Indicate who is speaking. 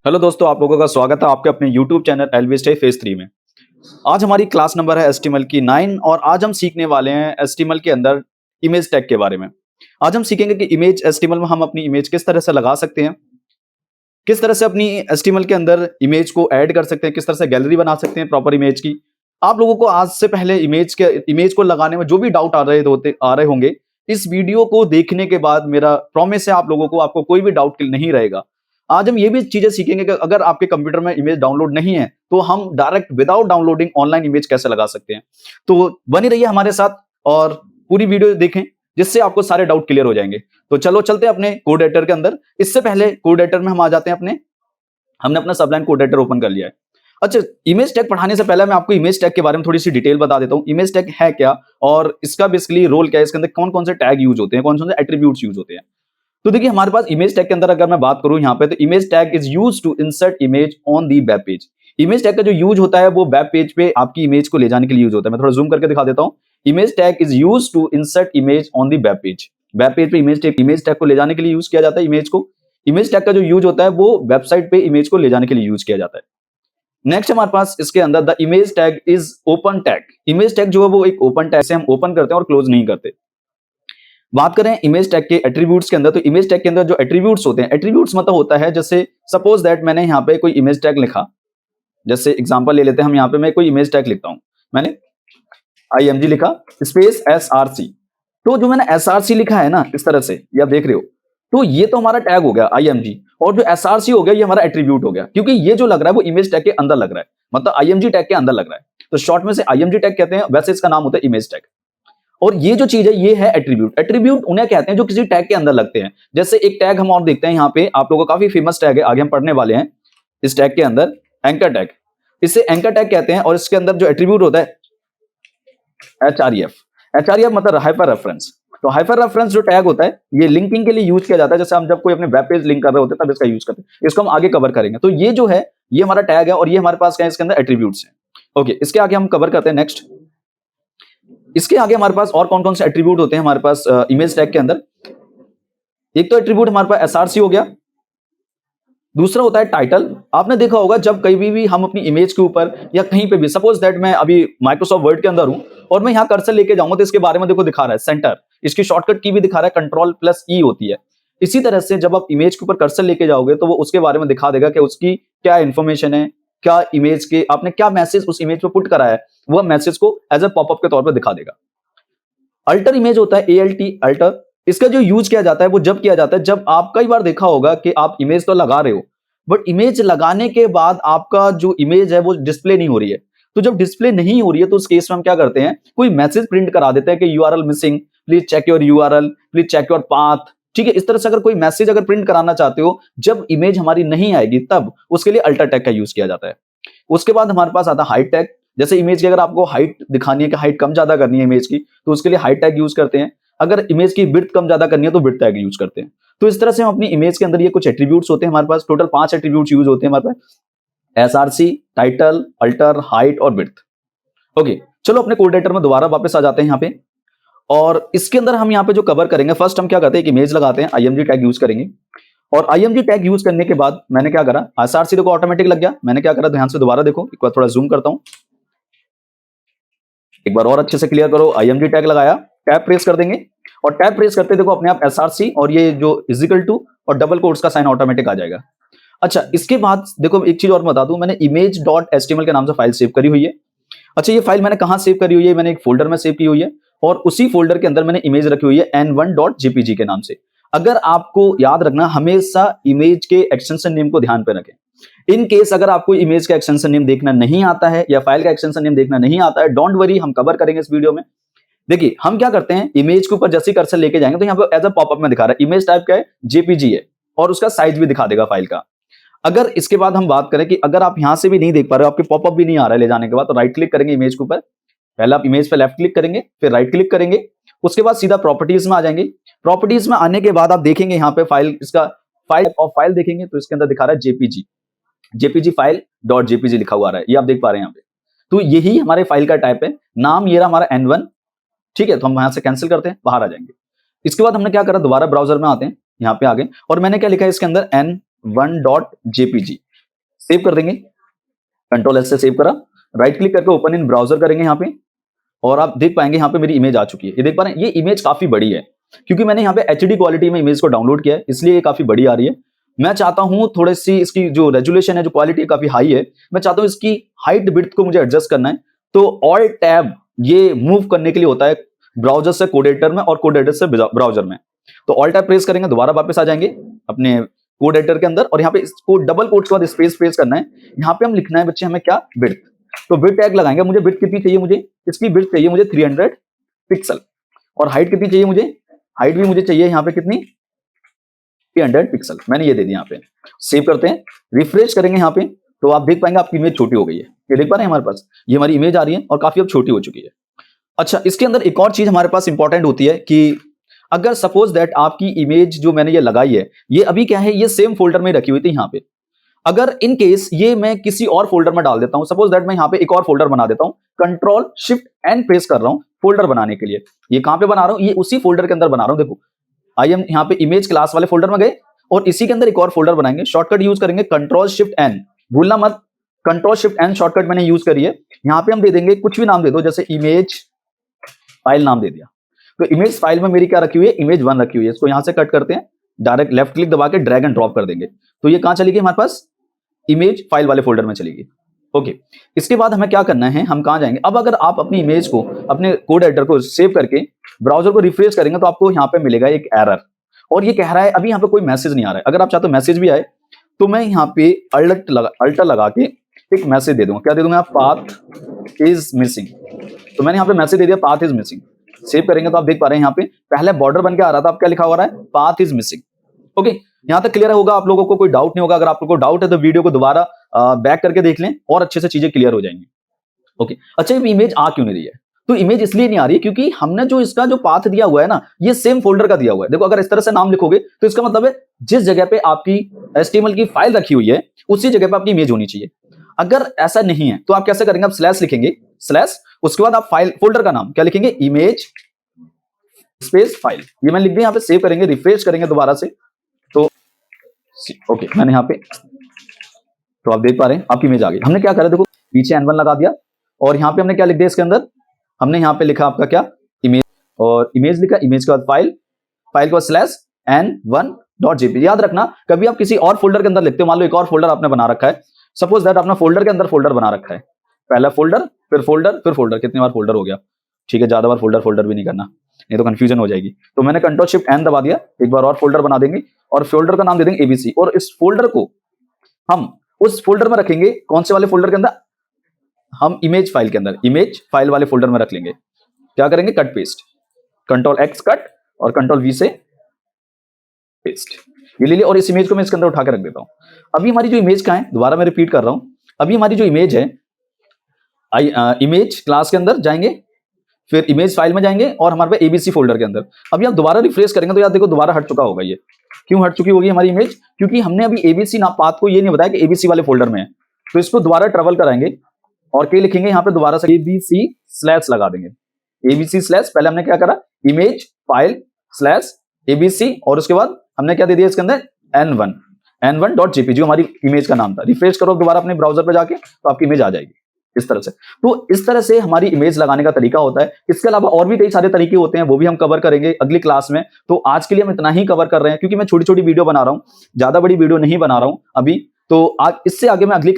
Speaker 1: Hello दोस्तों, आप लोगों का स्वागत है आपके अपने YouTube चैनल एलवी स्टे फेज 3 में। आज हमारी क्लास नंबर है HTML की 9 और आज हम सीखने वाले हैं HTML के अंदर इमेज टैग के बारे में। आज हम सीखेंगे कि इमेज HTML में हम अपनी इमेज किस तरह से लगा सकते हैं, किस तरह से अपनी HTML के अंदर इमेज को ऐड कर सकते हैं, किस तरह से गैलरी बना सकते हैं प्रॉपर इमेज की। आप लोगों को आज से पहले इमेज को लगाने में जो भी डाउट आ रहे होंगे, इस वीडियो को देखने के बाद मेरा प्रॉमिस है आप लोगों को, आपको कोई भी डाउट नहीं रहेगा। आज हम ये भी चीजें सीखेंगे कि अगर आपके कंप्यूटर में इमेज डाउनलोड नहीं है तो हम direct without downloading online image कैसे लगा सकते हैं। तो बनी रहिए हमारे साथ और पूरी वीडियो देखें जिससे आपको सारे डाउट क्लियर हो जाएंगे। तो चलो चलते हैं अपने कोड एडिटर के अंदर। इससे पहले कोड एडिटर में हम आ जाते हैं हमने अपना सबलाइन कोड एडिटर ओपन कर लिया है। अच्छा, इमेज टैग पढ़ाने से पहले मैं आपको इमेज टैग के बारे में थोड़ी सी डिटेल बता देता हूँ। इमेज टैग है क्या और इसका बेसिकली रोल क्या है, इसके अंदर कौन कौन से टैग यूज होते हैं, कौन कौन से एट्रीब्यूट्स यूज होते हैं। तो देखिए हमारे पास इमेज टैग के अंदर अगर मैं बात करूं यहाँ पे, तो image tag is used to insert image on the web page. Image tag का जो यूज होता है वो वेब पेज पे आपकी इमेज को ले जाने के लिए यूज होता है। मैं थोड़ा जूम करके दिखा देता हूँ। Image tag is used to insert image on the web page. Web page पे इमेज टैग को ले जाने के लिए यूज किया जाता है इमेज को। इमेज टैग का जो यूज होता है वो वेबसाइट पे इमेज को ले जाने के लिए यूज किया जाता है। नेक्स्ट हमारे पास इसके अंदर the image tag is open tag. Image tag जो है वो एक ओपन टैग से हम ओपन करते हैं और क्लोज नहीं करते। बात करें इमेज टैग के एट्रीब्यूट्स के अंदर, तो इमेज टैग के अंदर जो एट्रीब्यूट्स होते हैं, एट्रीब्यूट्स मतलब होता है जैसे सपोज दैट मैंने यहाँ पे कोई इमेज टैग लिखा, जैसे एग्जांपल ले लेते हैं हम, यहाँ पे मैं कोई इमेज टैग लिखता हूँ, मैंने IMG लिखा स्पेस SRC। तो जो मैंने SRC लिखा है ना इस तरह से, ये आप देख रहे हो, तो ये तो हमारा टैग हो गया IMG, और जो SRC हो गया ये हमारा एट्रीब्यूट हो गया, क्योंकि ये जो लग रहा है वो इमेज टैग के अंदर लग रहा है, मतलब IMG टैग के अंदर लग रहा है। तो शॉर्ट में से IMG टैग कहते हैं, वैसे इसका नाम होता है इमेज टैग। और ये जो चीज है ये है एट्रीब्यूट। एट्रीब्यूट उन्हें कहते हैं जो किसी टैग के अंदर लगते हैं। जैसे एक टैग हम और देखते हैं यहाँ पे, आप लोगों को काफी फेमस टैग है, आगे हम पढ़ने वाले हैं इस टैग के अंदर, एंकर टैग। इसे एंकर टैग कहते हैं और इसके अंदर जो एट्रीब्यूट होता है HREF। HREF मतलब हाइपर रेफरेंस। तो हाइपर रेफरेंस जो टैग होता है ये लिंकिंग के लिए यूज किया जाता है। जैसे हम जब कोई अपने वेब पेज लिंक कर रहे होते हैं तब इसका यूज करते हैं। इसको हम आगे कवर करेंगे। तो ये जो है ये हमारा टैग है और ये हमारे पास क्या है, इसके अंदर एट्रीब्यूट्स हैं। ओके, इसके आगे हम कवर करते हैं नेक्स्ट। इसके आगे हमारे पास और कौन कौन से एट्रीब्यूट होते हैं हमारे पास इमेज टैग के अंदर। एक तो एट्रीब्यूट हमारे पास SRC हो गया, दूसरा होता है टाइटल। आपने देखा होगा जब कहीं भी हम अपनी इमेज के ऊपर या कहीं पे भी, सपोज दैट मैं अभी माइक्रोसॉफ्ट वर्ड के अंदर हूं और मैं यहां कर्सर लेके जाऊंगा तो इसके बारे में देखो दिखा रहा है सेंटर, इसकी शॉर्टकट की भी दिखा रहा है Ctrl+E होती है। इसी तरह से जब आप इमेज के ऊपर कर्सर लेके जाओगे तो वो उसके बारे में दिखा देगा कि उसकी क्या इंफॉर्मेशन है, क्या इमेज के आपने क्या मैसेज उस इमेज पे पुट करा है, वह मैसेज को एज ए पॉपअप के तौर पर दिखा देगा। अल्टर इमेज होता है ALT, अल्टर। इसका जो यूज किया जाता है वो जब किया जाता है जब आप कई बार देखा होगा कि आप इमेज तो लगा रहे हो बट इमेज लगाने के बाद आपका जो इमेज है वो डिस्प्ले नहीं हो रही है। तो जब डिस्प्ले नहीं हो रही है तो उस केस में हम क्या करते हैं, कोई मैसेज प्रिंट करा देते हैं कि URL missing, please check your URL, please check your path. ठीक है, इस तरह से अगर कोई मैसेज अगर प्रिंट कराना चाहते हो जब इमेज हमारी नहीं आएगी तब उसके लिए अल्टर टैग का यूज किया जाता है। उसके बाद हमारे पास आता है हाइट टैग। जैसे इमेज की अगर आपको हाइट दिखानी है कि हाइट कम ज्यादा करनी है इमेज की, तो उसके लिए हाइट टैग यूज करते हैं। अगर इमेज की विड्थ कम ज्यादा करनी है तो विड्थ टैग यूज करते हैं। तो इस तरह से हम अपनी इमेज के अंदर ये कुछ एट्रीब्यूट्स होते हैं हमारे पास, टोटल 5 एट्रीब्यूट्स यूज होते हैं हमारे पास, SRC, टाइटल, अल्टर, हाइट और विड्थ। ओके, चलो अपने कोड एडिटर में दोबारा वापस आ जाते हैं यहाँ पे। और इसके अंदर हम यहाँ पे जो कवर करेंगे, फर्स्ट हम क्या करते हैं, एक इमेज लगाते हैं, IMG टैग यूज करेंगे। और IMG टैग यूज करने के बाद मैंने क्या करा, SRC देखो ऑटोमेटिक लग गया। मैंने क्या करा, ध्यान से दोबारा देखो, एक बार थोड़ा जूम करता हूं, एक बार और अच्छे से क्लियर करो। IMG टैग लगाया, टैब प्रेस कर देंगे और टैब प्रेस करते देखो अपने आप SRC और ये जो इजिकल टू और डबल कोट्स का साइन ऑटोमेटिक आ जाएगा। अच्छा, इसके बाद देखो एक चीज और बता दूं, मैंने image.html के नाम से फाइल सेव करी हुई है। अच्छा, ये फाइल मैंने कहां सेव करी हुई है, मैंने एक फोल्डर में सेव की हुई है और उसी फोल्डर के अंदर मैंने इमेज रखी हुई है n1.jpg के नाम से। अगर आपको याद रखना, हमेशा इमेज के एक्सटेंशन नेम को ध्यान पे रखें। इन केस अगर आपको इमेज का एक्सटेंशन नेम देखना नहीं आता है या फाइल का एक्सटेंशन नेम देखना नहीं आता है, डोंट वरी, हम कवर करेंगे इस वीडियो में। देखिए हम क्या करते हैं, इमेज के ऊपर जैसे ही कर्सर लेके जाएंगे तो यहाँ पे एज अ पॉपअप में दिखा रहा है इमेज टाइप क्या है, JPG है और उसका साइज भी दिखा देगा फाइल का। अगर इसके बाद हम बात करें कि अगर आप यहां से भी नहीं देख पा रहे हो, आपके पॉपअप भी नहीं आ रहा है ले जाने के बाद, तो राइट क्लिक करेंगे इमेज के ऊपर। पहले आप इमेज पे लेफ्ट क्लिक करेंगे, फिर राइट क्लिक करेंगे, उसके बाद सीधा प्रॉपर्टीज में आ जाएंगे। प्रॉपर्टीज में आने के बाद आप देखेंगे यहाँ पे फाइल, इसका फाइल देखेंगे तो इसके अंदर दिखा रहा है JPG फाइल .jpg लिखा हुआ है, ये आप देख पा रहे हैं यहाँ पे। तो यही हमारे फाइल का टाइप है, नाम ये रहा हमारा N1। ठीक है, तो हम यहां से कैंसिल करते हैं, बाहर आ जाएंगे। इसके बाद हमने क्या करा, दोबारा ब्राउजर में आते हैं, यहाँ पे आ गए और मैंने क्या लिखा है इसके अंदर N1.jpg। सेव कर देंगे, कंट्रोल एस से सेव करा, राइट क्लिक करके ओपन इन ब्राउजर करेंगे यहाँ पे, और आप देख पाएंगे यहाँ पे मेरी इमेज आ चुकी है। ये देख पा रहे हैं, ये इमेज काफी बड़ी है क्योंकि मैंने यहाँ पे एचडी क्वालिटी में इमेज को डाउनलोड किया है, इसलिए ये काफी बड़ी आ रही है। मैं चाहता हूँ थोड़ी सी इसकी जो रेजोल्यूशन है, जो क्वालिटी है, काफी हाई है। मैं चाहता हूँ इसकी हाइट विड्थ को मुझे एडजस्ट करना है, तो ऑल टैब ये मूव करने के लिए होता है ब्राउजर से कोड एडिटर में और कोड एडिटर से ब्राउजर में। तो ऑल टैब प्रेस करेंगे, दोबारा वापस आ जाएंगे अपने कोड एडिटर के अंदर, और यहाँ पे इसको डबल कोट्स के बाद स्पेस प्रेस करना है। यहाँ पे हम लिखना है बच्चे हमें क्या, विड्थ। तो विड्थ टैग लगाएंगे, मुझे विड्थ कितनी चाहिए, मुझे इसकी विड्थ चाहिए मुझे 300 पिक्सल, और हाइट कितनी चाहिए मुझे, हाइट भी मुझे चाहिए यहाँ पे कितनी, 300 पिक्सल। मैंने ये दे दिया। यहाँ पे सेव करते हैं, रिफ्रेश करेंगे यहाँ पे, तो आप देख पाएंगे आपकी इमेज छोटी हो गई है। ये देख पा रहे हैं हमारे पास ये हमारी इमेज आ रही है और काफी अब छोटी हो चुकी है। अच्छा, इसके अंदर एक और चीज हमारे पास इंपॉर्टेंट होती है कि अगर सपोज दैट आपकी इमेज जो मैंने ये लगाई है, ये अभी क्या है, ये सेम फोल्डर में रखी हुई थी यहाँ पे। अगर इन केस ये मैं किसी और फोल्डर में डाल देता हूं, सपोज दैट मैं यहाँ पे एक और फोल्डर बना देता हूं, कंट्रोल शिफ्ट एन प्रेस कर रहा हूं फोल्डर बनाने के लिए। ये कहां पे बना रहा हूं, ये उसी फोल्डर के अंदर बना रहा हूं। देखो आई एम यहाँ पे इमेज क्लास वाले फोल्डर में गए और इसी के अंदर एक और फोल्डर बनाएंगे। शॉर्टकट यूज करेंगे कंट्रोल शिफ्ट एन, भूलना मत, कंट्रोल शिफ्ट एन शॉर्टकट मैंने यूज करी है। यहाँ पे हम दे देंगे कुछ भी नाम दे दो, जैसे इमेज फाइल नाम दे दिया। तो इमेज फाइल में मेरी क्या रखी हुई है, इमेज 1 रखी हुई है। इसको यहां से कट करते हैं, डायरेक्ट लेफ्ट क्लिक दबा के ड्रैग एंड ड्रॉप कर देंगे, तो ये कहां चली गई हमारे पास, इमेज फाइल वाले फोल्डर में चली गई। ओके, इसके बाद हमें क्या करना है, हम कहां जाएंगे। अब अगर आप अपनी इमेज को अपने कोड एडिटर को सेव करके ब्राउजर को रिफ्रेश करेंगे, तो आपको यहाँ पे मिलेगा एक एरर, और ये कह रहा है अभी यहाँ पे कोई मैसेज नहीं आ रहा है। अगर आप चाहते हो मैसेज भी आए, तो मैं यहाँ पे अल्टर लगा के एक मैसेज दे दूंगा। क्या दे दूंगा, पाथ इज मिसिंग। तो मैंने यहाँ पे मैसेज दे दिया, पाथ इज मिसिंग। सेव करेंगे तो आप देख पा रहे हैं यहाँ पे पहले बॉर्डर बन के आ रहा था, अब क्या लिखा हुआ है, पाथ इज मिसिंग। ओके, यहां तक क्लियर होगा, आप लोगों को कोई डाउट नहीं होगा। अगर आप लोगों को डाउट है तो वीडियो को दोबारा बैक करके देख लें और अच्छे से चीजें क्लियर हो जाएंगी। ओके, अच्छा ये इमेज आ क्यों नहीं रही है, तो इमेज इसलिए नहीं आ रही है क्योंकि हमने जो इसका जो पाथ दिया हुआ है ना, ये सेम फोल्डर का दिया हुआ है। देखो अगर इस तरह से नाम लिखोगे तो इसका मतलब है जिस जगह पे आपकी HTML की फाइल रखी हुई है उसी जगह पे आपकी इमेज होनी चाहिए। अगर ऐसा नहीं है तो आप कैसे करेंगे, आप स्लैश लिखेंगे, स्लैश, उसके बाद आप फाइल फोल्डर का नाम क्या लिखेंगे, इमेज स्पेस फाइल। ये मैंने लिख दिया, यहाँ पे सेव करेंगे, रिफ्रेश करेंगे दोबारा से, तो ओके मैंने यहाँ पे, तो आप देख पा रहे हैं आपकी इमेज आ गई। हमने क्या करा, देखो पीछे N1 लगा दिया, और यहाँ पे हमने क्या लिख दिया, इसके अंदर हमने यहाँ पे लिखा आपका क्या, इमेज, और इमेज लिखा, इमेज के बाद फाइल, फाइल के बाद स्लैश n1.jpg। याद रखना कभी आप किसी और फोल्डर के अंदर लिखते हो, मान लो एक और फोल्डर आपने बना रखा है, सपोज दैट आपने फोल्डर के अंदर फोल्डर बना रखा है, पहला फोल्डर फिर फोल्डर फिर फोल्डर, कितनी बार फोल्डर हो गया, ठीक है, ज्यादा बार फोल्डर भी नहीं करना, नहीं तो कंफ्यूजन हो जाएगी। तो मैंने कंट्रोल शिफ्ट एन दबा दिया, एक बार और फोल्डर बना देंगे, और फोल्डर का नाम दे देंगे एबीसी, और इस फोल्डर को हम उस फोल्डर में रखेंगे, कौन से वाले फोल्डर के अंदर, हम इमेज फाइल के अंदर, इमेज फाइल वाले फोल्डर में रख लेंगे। क्या करेंगे, cut paste, control x cut और कंट्रोल वी से पेस्ट, ये ले लिया, और इस इमेज को मैं इसके अंदर उठा के रख देता हूं। अभी हमारी जो इमेज का है, दोबारा मैं रिपीट कर रहा हूं, अभी हमारी जो इमेज है, इमेज क्लास के अंदर जाएंगे, फिर इमेज फाइल में जाएंगे, और हमारे पास एबीसी फोल्डर के अंदर। अभी आप दोबारा रिफ्रेश करेंगे तो यार देखो दोबारा हट चुका होगा। ये क्यों हट चुकी होगी हमारी इमेज, क्योंकि हमने अभी एबीसी ना पाथ को ये नहीं बताया कि एबीसी वाले फोल्डर में है। तो इसको दोबारा ट्रेवल कराएंगे और क्या लिखेंगे यहाँ पे, दोबारा से एबीसी स्लैश लगा देंगे, एबीसी स्लैश, पहले हमने क्या करा, इमेज फाइल स्लैश एबीसी, और उसके बाद हमने क्या दे दिया इसके अंदर, n1.jpg, जो हमारी इमेज का नाम था। रिफ्रेश करो दोबारा अपने ब्राउजर पे जाके, तो आपकी इमेज आ जाएगी इस तरह से। तो इस तरह से हमारी इमेज लगाने का तरीका होता है। इसके अलावा और भी कई सारे तरीके होते हैं, वो भी हम कवर करेंगे अगली क्लास में। तो आज के लिए हम इतना ही कवर कर रहे हैं, क्योंकि मैं छोटी छोटी वीडियो बना रहा हूं, ज्यादा बड़ी वीडियो नहीं बना रहा हूं अभी। तो आज इससे आगे मैं अगली क्लास